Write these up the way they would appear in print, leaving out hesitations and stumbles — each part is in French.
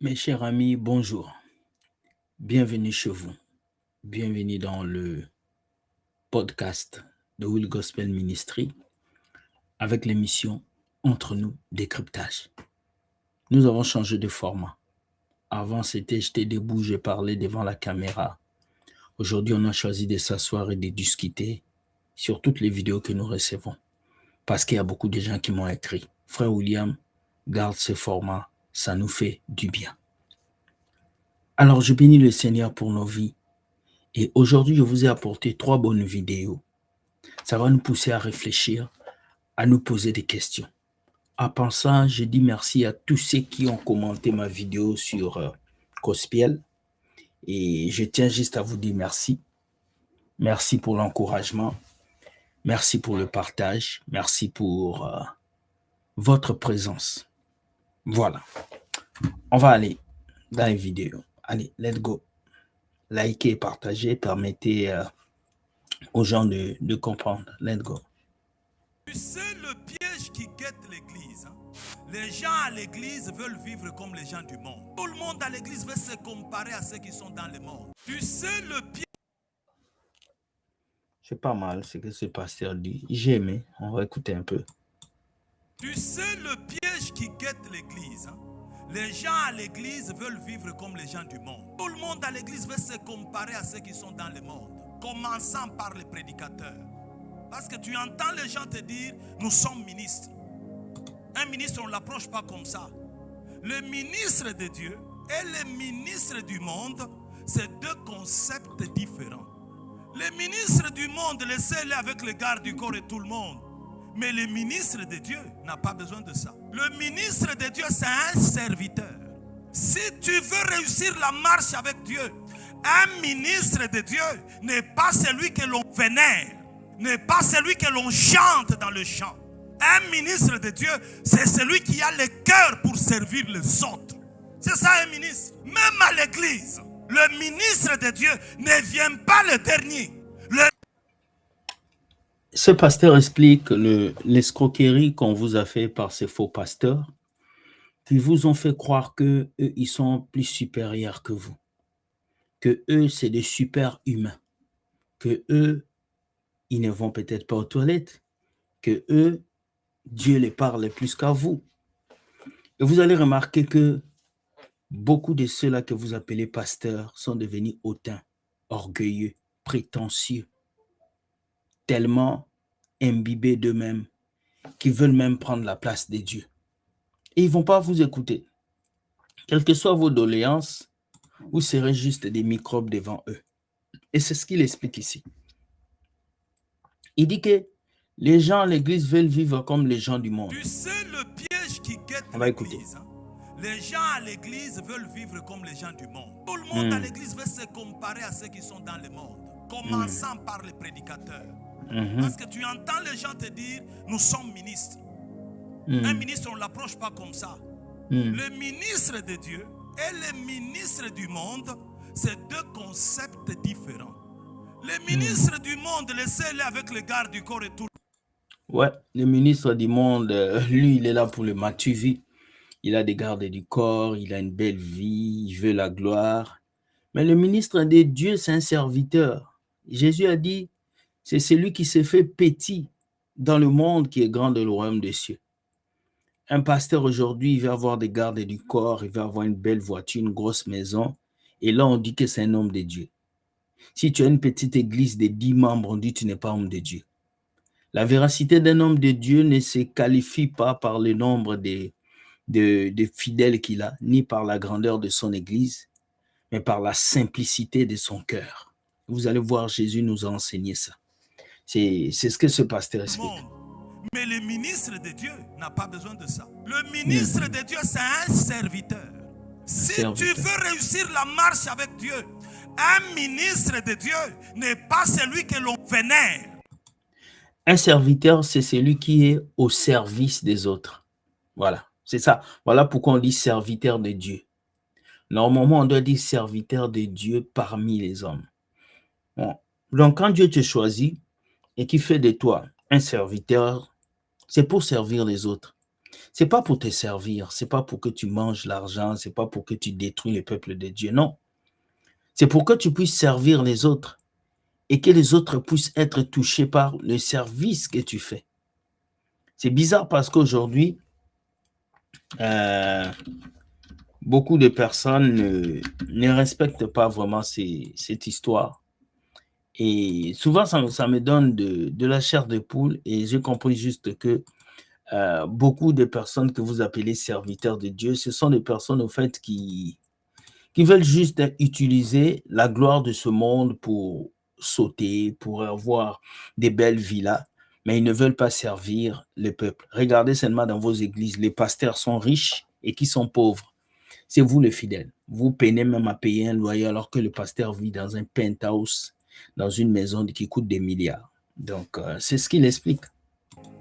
Mes chers amis, bonjour. Bienvenue chez vous. Bienvenue dans le podcast de Will Gospel Ministry avec l'émission Entre nous décryptage. Nous avons changé de format. Avant, j'étais debout, je parlais devant la caméra. Aujourd'hui, on a choisi de s'asseoir et de discuter sur toutes les vidéos que nous recevons. Parce qu'il y a beaucoup de gens qui m'ont écrit. Frère William, garde ce format, ça nous fait du bien. Alors, je bénis le Seigneur pour nos vies. Et aujourd'hui, je vous ai apporté 3 bonnes vidéos. Ça va nous pousser à réfléchir, à nous poser des questions. En pensant, je dis merci à tous ceux qui ont commenté ma vidéo sur Cospiel. Et je tiens juste à vous dire merci. Merci pour l'encouragement. Merci pour le partage. Merci pour votre présence. Voilà. On va aller dans les vidéos. Allez, let's go. Likez et partagez. Permettez aux gens de comprendre. Let's go. Tu sais le piège qui guette l'église. Les gens à l'église veulent vivre comme les gens du monde. Tout le monde à l'église veut se comparer à ceux qui sont dans le monde. Tu sais le piège. C'est pas mal ce que ce pasteur dit. J'ai aimé. On va écouter un peu. Tu sais le piège qui guette l'église. Les gens à l'église veulent vivre comme les gens du monde. Tout le monde à l'église veut se comparer à ceux qui sont dans le monde. Commençant par les prédicateurs. Parce que tu entends les gens te dire, nous sommes ministres. Un ministre, on ne l'approche pas comme ça. Le ministre de Dieu et le ministre du monde, c'est deux concepts différents. Le ministre du monde, laissez-le avec le garde du corps et tout le monde. Mais le ministre de Dieu n'a pas besoin de ça. Le ministre de Dieu, c'est un serviteur. Si tu veux réussir la marche avec Dieu, un ministre de Dieu n'est pas celui que l'on vénère, n'est pas celui que l'on chante dans le chant. Un ministre de Dieu, c'est celui qui a le cœur pour servir les autres. C'est ça un ministre. Même à l'église, le ministre de Dieu ne vient pas le dernier. Ce pasteur explique l'escroquerie qu'on vous a fait par ces faux pasteurs qui vous ont fait croire que eux, ils sont plus supérieurs que vous. Que eux, c'est des super humains. Que eux, ils ne vont peut-être pas aux toilettes. Que eux, Dieu les parle plus qu'à vous. Et vous allez remarquer que beaucoup de ceux-là que vous appelez pasteurs sont devenus hautains, orgueilleux, prétentieux, tellement imbibés d'eux-mêmes qu'ils veulent même prendre la place de Dieu. Et ils ne vont pas vous écouter. Quelles que soient vos doléances, vous serez juste des microbes devant eux. Et c'est ce qu'il explique ici. Il dit que les gens à l'église veulent vivre comme les gens du monde. Tu sais le piège qui guette On va écouter. l'église. Les gens à l'église veulent vivre comme les gens du monde. Tout le monde à l'église veut se comparer à ceux qui sont dans le monde. Commençant par les prédicateurs. Parce que tu entends les gens te dire, nous sommes ministres. Un ministre, on ne l'approche pas comme ça. Le ministre de Dieu et le ministre du monde, c'est deux concepts différents. Le ministre du monde, laissez-le avec le garde du corps et tout. Ouais, le ministre du monde, lui, il est là pour le matu-vie. Il a des gardes du corps, il a une belle vie, il veut la gloire. Mais le ministre de Dieu, c'est un serviteur. Jésus a dit, c'est celui qui s'est fait petit dans le monde qui est grand de le royaume des cieux. Un pasteur aujourd'hui, il va avoir des gardes du corps, il va avoir une belle voiture, une grosse maison. Et là, on dit que c'est un homme de Dieu. Si tu as une petite église de 10 membres, on dit que tu n'es pas homme de Dieu. La véracité d'un homme de Dieu ne se qualifie pas par le nombre de fidèles qu'il a, ni par la grandeur de son église, mais par la simplicité de son cœur. Vous allez voir, Jésus nous a enseigné ça. C'est ce que ce pasteur explique. Mais le ministre de Dieu n'a pas besoin de ça. Le ministre de Dieu, c'est un serviteur. Si tu veux réussir la marche avec Dieu, un ministre de Dieu n'est pas celui que l'on vénère. Un serviteur, c'est celui qui est au service des autres. Voilà, c'est ça. Voilà pourquoi on dit serviteur de Dieu. Normalement, on doit dire serviteur de Dieu parmi les hommes. Bon. Donc, quand Dieu te choisit et qu'il fait de toi un serviteur, c'est pour servir les autres. C'est pas pour te servir, c'est pas pour que tu manges l'argent, c'est pas pour que tu détruis le peuple de Dieu, non. C'est pour que tu puisses servir les autres et que les autres puissent être touchés par le service que tu fais. C'est bizarre parce qu'aujourd'hui, beaucoup de personnes ne respectent pas vraiment cette histoire. Et souvent, ça me donne de la chair de poule et j'ai compris juste que beaucoup de personnes que vous appelez serviteurs de Dieu, ce sont des personnes au fait qui veulent juste utiliser la gloire de ce monde pour sauter, pour avoir des belles villas, mais ils ne veulent pas servir le peuple. Regardez seulement dans vos églises, les pasteurs sont riches et qui sont pauvres. C'est vous les fidèles. Vous peinez même à payer un loyer alors que le pasteur vit dans un penthouse, dans une maison qui coûte des milliards. Donc, c'est ce qu'il explique.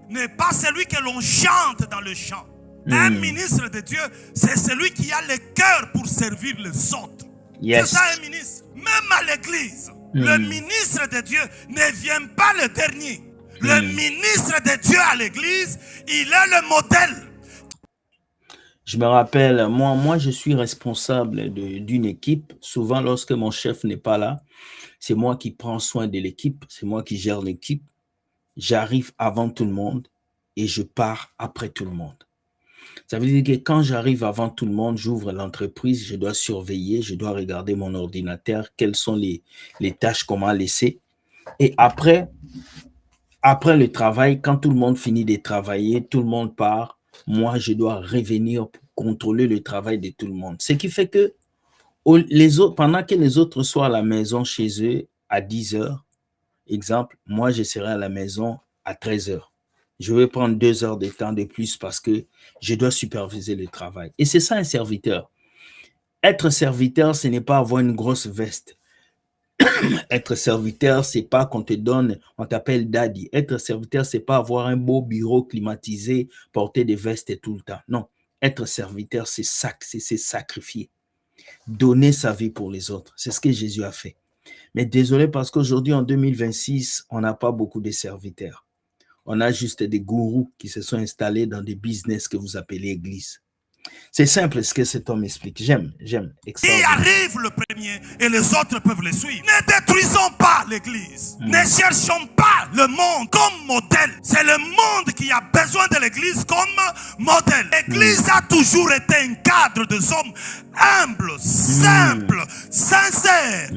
N'est pas celui que l'on chante dans le chant. Un ministre de Dieu, c'est celui qui a le cœur pour servir les autres. Yes. C'est ça un ministre. Même à l'église, le ministre de Dieu ne vient pas le dernier. Le ministre de Dieu à l'église, il est le modèle. Je me rappelle, moi je suis responsable d'une équipe. Souvent, lorsque mon chef n'est pas là, c'est moi qui prends soin de l'équipe, c'est moi qui gère l'équipe. J'arrive avant tout le monde et je pars après tout le monde. Ça veut dire que quand j'arrive avant tout le monde, j'ouvre l'entreprise, je dois surveiller, je dois regarder mon ordinateur, quelles sont les tâches qu'on m'a laissées. Et après le travail, quand tout le monde finit de travailler, tout le monde part, moi, je dois revenir pour contrôler le travail de tout le monde. Ce qui fait que pendant que les autres soient à la maison chez eux à 10 heures, exemple, moi, je serai à la maison à 13 heures. Je vais prendre 2 heures de temps de plus parce que je dois superviser le travail. Et c'est ça un serviteur. Être serviteur, ce n'est pas avoir une grosse veste. Être serviteur, c'est pas qu'on te donne, on t'appelle daddy. Être serviteur, c'est pas avoir un beau bureau climatisé, porter des vestes tout le temps. Non, être serviteur, c'est sacrifier. Donner sa vie pour les autres. C'est ce que Jésus a fait. Mais désolé parce qu'aujourd'hui, en 2026, on n'a pas beaucoup de serviteurs. On a juste des gourous qui se sont installés dans des business que vous appelez église. C'est simple ce que cet homme explique. J'aime. Il arrive le premier et les autres peuvent le suivre. Ne détruisons pas l'église. Ne cherchons pas le monde comme modèle. C'est le monde qui a besoin de l'église comme modèle. L'église a toujours été un cadre de hommes humbles, simples, sincères.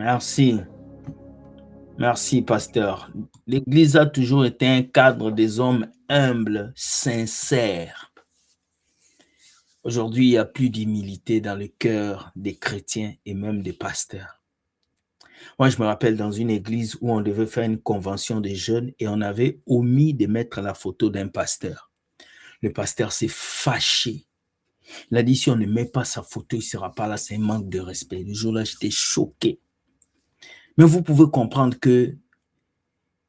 Merci, pasteur. L'église a toujours été un cadre des hommes humbles, sincères. Aujourd'hui, il n'y a plus d'humilité dans le cœur des chrétiens et même des pasteurs. Moi, je me rappelle dans une église où on devait faire une convention des jeunes et on avait omis de mettre la photo d'un pasteur. Le pasteur s'est fâché. Il a dit, si on ne met pas sa photo, il ne sera pas là. C'est un manque de respect. Le jour-là, j'étais choqué. Mais vous pouvez comprendre que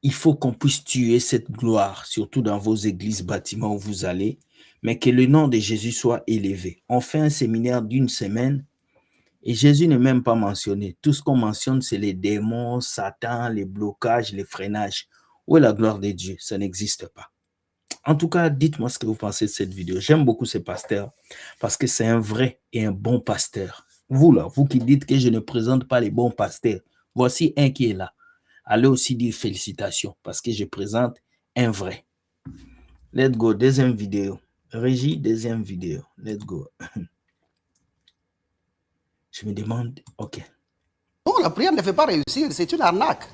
il faut qu'on puisse tuer cette gloire, surtout dans vos églises, bâtiments où vous allez, mais que le nom de Jésus soit élevé. On fait un séminaire d'1 semaine et Jésus n'est même pas mentionné. Tout ce qu'on mentionne, c'est les démons, Satan, les blocages, les freinages. Où est la gloire de Dieu? Ça n'existe pas. En tout cas, dites-moi ce que vous pensez de cette vidéo. J'aime beaucoup ce pasteur parce que c'est un vrai et un bon pasteur. Vous là, vous qui dites que je ne présente pas les bons pasteurs, voici un qui est là. Allez aussi dire félicitations parce que je présente un vrai. Let's go, deuxième vidéo. Régie, deuxième vidéo. Let's go. Je me demande, ok. Non, la prière ne fait pas réussir, c'est une arnaque.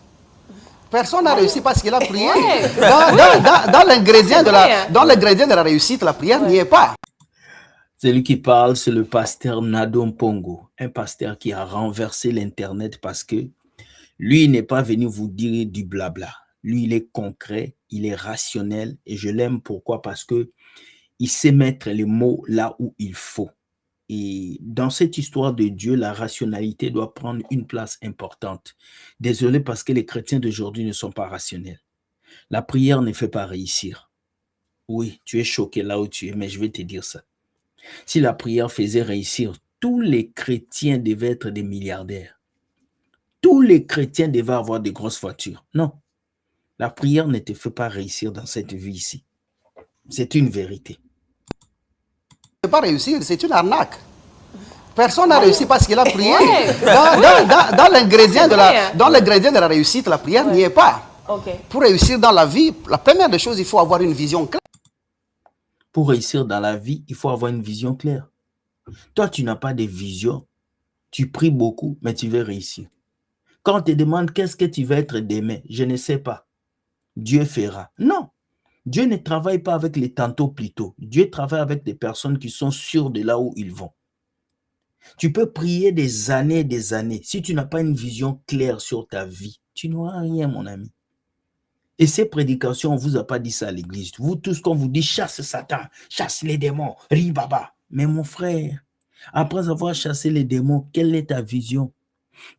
Personne n'a réussi parce qu'il a prié. Dans l'ingrédient de la réussite, la prière n'y est pas. Celui qui parle, c'est le pasteur Nadom Pongo, un pasteur qui a renversé l'Internet parce que lui n'est pas venu vous dire du blabla. Lui, il est concret, il est rationnel et je l'aime. Pourquoi? Parce que il sait mettre les mots là où il faut. Et dans cette histoire de Dieu, la rationalité doit prendre une place importante. Désolé parce que les chrétiens d'aujourd'hui ne sont pas rationnels. La prière ne fait pas réussir. Oui, tu es choqué là où tu es, mais je vais te dire ça. Si la prière faisait réussir, tous les chrétiens devaient être des milliardaires. Tous les chrétiens devaient avoir de grosses voitures. Non, la prière ne te fait pas réussir dans cette vie ici. C'est une vérité. pas réussir, c'est une arnaque. Personne n'a réussi parce qu'il a prié. Dans l'ingrédient de la réussite, la prière n'y est pas. Pour réussir dans la vie, la première des choses, il faut avoir une vision claire. Pour réussir dans la vie, il faut avoir une vision claire. Toi, tu n'as pas de vision. Tu pries beaucoup, mais tu veux réussir. Quand on te demande qu'est-ce que tu veux être demain, je ne sais pas. Dieu fera. Non. Dieu ne travaille pas avec les tantôt plutôt. Dieu travaille avec des personnes qui sont sûres de là où ils vont. Tu peux prier des années et des années. Si tu n'as pas une vision claire sur ta vie, tu n'auras rien, mon ami. Et ces prédications, on ne vous a pas dit ça à l'église. Vous tous, quand vous dites chasse Satan, chasse les démons, ribaba. Mais mon frère, après avoir chassé les démons, quelle est ta vision?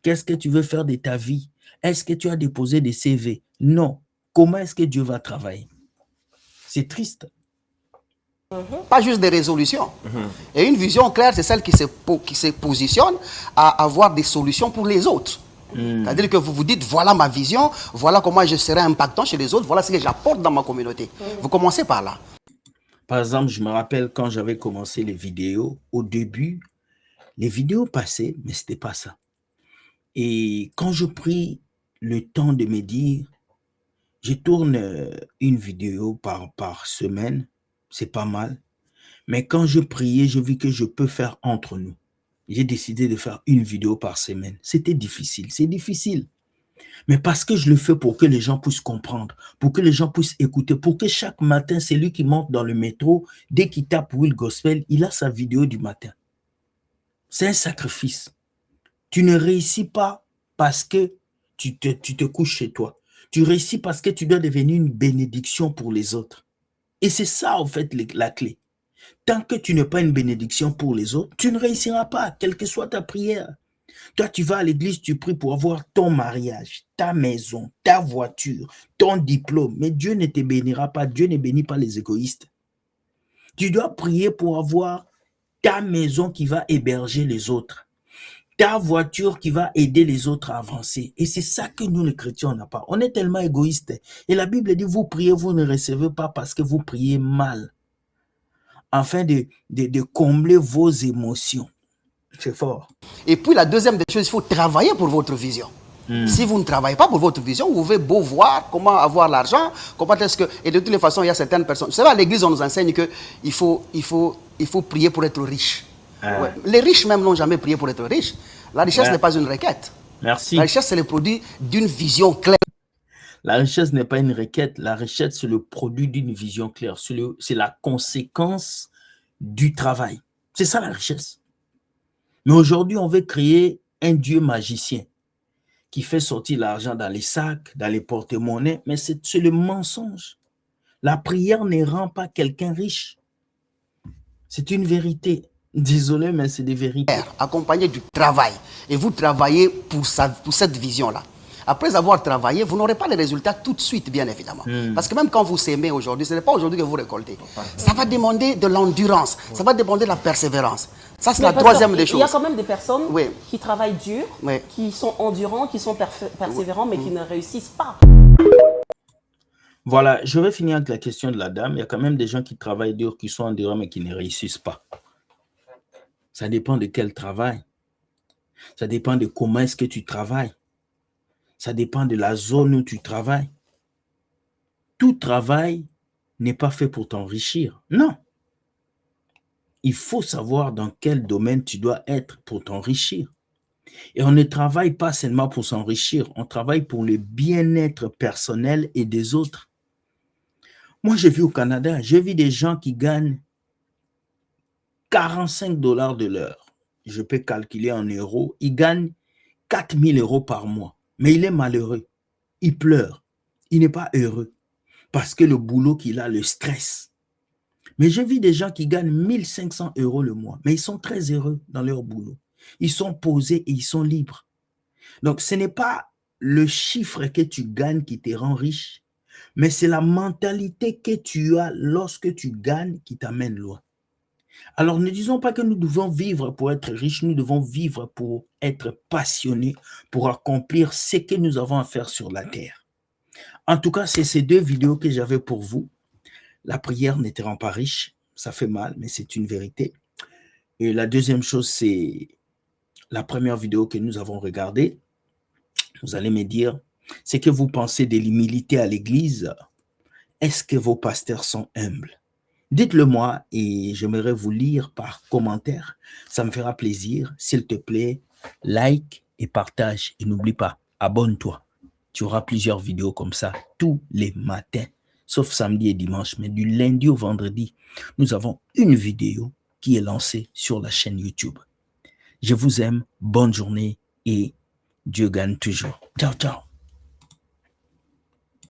Qu'est-ce que tu veux faire de ta vie? Est-ce que tu as déposé des CV? Non. Comment est-ce que Dieu va travailler? C'est triste. Pas juste des résolutions. Et une vision claire, c'est celle qui se positionne à avoir des solutions pour les autres. C'est-à-dire que vous vous dites, voilà ma vision, voilà comment je serai impactant chez les autres, voilà ce que j'apporte dans ma communauté. Vous commencez par là. Par exemple, je me rappelle quand j'avais commencé les vidéos, au début, les vidéos passaient, mais ce n'était pas ça. Et quand je pris le temps de me dire, je tourne une vidéo par semaine, c'est pas mal. Mais quand je priais, je vis que je peux faire entre nous. J'ai décidé de faire une vidéo par semaine. C'était difficile, c'est difficile. Mais parce que je le fais pour que les gens puissent comprendre, pour que les gens puissent écouter, pour que chaque matin, c'est lui qui monte dans le métro, dès qu'il tape Will Gospel, il a sa vidéo du matin. C'est un sacrifice. Tu ne réussis pas parce que tu te couches chez toi. Tu réussis parce que tu dois devenir une bénédiction pour les autres. Et c'est ça, en fait, la clé. Tant que tu n'es pas une bénédiction pour les autres, tu ne réussiras pas, quelle que soit ta prière. Toi, tu vas à l'église, tu pries pour avoir ton mariage, ta maison, ta voiture, ton diplôme. Mais Dieu ne te bénira pas. Dieu ne bénit pas les égoïstes. Tu dois prier pour avoir ta maison qui va héberger les autres. Ta voiture qui va aider les autres à avancer. Et c'est ça que nous, les chrétiens, on n'a pas. On est tellement égoïstes. Et la Bible dit, vous priez, vous ne recevez pas parce que vous priez mal. Afin de combler vos émotions. C'est fort. Et puis la deuxième des choses, il faut travailler pour votre vision. Si vous ne travaillez pas pour votre vision, vous pouvez beau voir comment avoir l'argent, comment est-ce que... Et de toutes les façons, il y a certaines personnes... Vous savez, à l'église, on nous enseigne qu'il faut prier pour être riche. Ouais. Les riches même n'ont jamais prié pour être riches. La richesse n'est pas une requête. Merci. La richesse, c'est le produit d'une vision claire. La richesse n'est pas une requête. La richesse, c'est le produit d'une vision claire. C'est la conséquence du travail. C'est ça la richesse. Mais aujourd'hui, on veut créer un Dieu magicien qui fait sortir l'argent dans les sacs, dans les porte-monnaies, mais c'est le mensonge. La prière ne rend pas quelqu'un riche. C'est une vérité. Désolé, mais c'est des vérités. Accompagné du travail. Et vous travaillez pour cette vision-là. Après avoir travaillé, vous n'aurez pas les résultats tout de suite, bien évidemment. Parce que même quand vous s'aimez aujourd'hui, ce n'est pas aujourd'hui que vous récoltez. Ça va demander de l'endurance, ça va demander de la persévérance. Ça, c'est la troisième des choses. Il y a quand même des personnes qui travaillent dur, qui sont endurants, qui sont persévérants, mais qui ne réussissent pas. Voilà, je vais finir avec la question de la dame. Il y a quand même des gens qui travaillent dur, qui sont endurants, mais qui ne réussissent pas. Ça dépend de quel travail. Ça dépend de comment est-ce que tu travailles. Ça dépend de la zone où tu travailles. Tout travail n'est pas fait pour t'enrichir. Non. Il faut savoir dans quel domaine tu dois être pour t'enrichir. Et on ne travaille pas seulement pour s'enrichir, on travaille pour le bien-être personnel et des autres. Moi, j'ai vu au Canada, j'ai vu des gens qui gagnent 45 $ de l'heure. Je peux calculer en euros. Ils gagnent 4 000 € par mois. Mais il est malheureux. Il pleure. Il n'est pas heureux. Parce que le boulot qu'il a le stresse. Mais j'ai vu des gens qui gagnent 1 500 € le mois. Mais ils sont très heureux dans leur boulot. Ils sont posés et ils sont libres. Donc, ce n'est pas le chiffre que tu gagnes qui te rend riche. Mais c'est la mentalité que tu as lorsque tu gagnes qui t'amène loin. Alors, ne disons pas que nous devons vivre pour être riches, nous devons vivre pour être passionnés, pour accomplir ce que nous avons à faire sur la terre. En tout cas, c'est ces 2 vidéos que j'avais pour vous. La prière ne te rend pas riche, ça fait mal, mais c'est une vérité. Et la deuxième chose, c'est la première vidéo que nous avons regardée. Vous allez me dire, ce que vous pensez de l'humilité à l'église. Est-ce que vos pasteurs sont humbles? Dites-le moi et j'aimerais vous lire par commentaire. Ça me fera plaisir. S'il te plaît, like et partage. Et n'oublie pas, abonne-toi. Tu auras plusieurs vidéos comme ça tous les matins, sauf samedi et dimanche. Mais du lundi au vendredi, nous avons une vidéo qui est lancée sur la chaîne YouTube. Je vous aime. Bonne journée et Dieu gagne toujours. Ciao, ciao.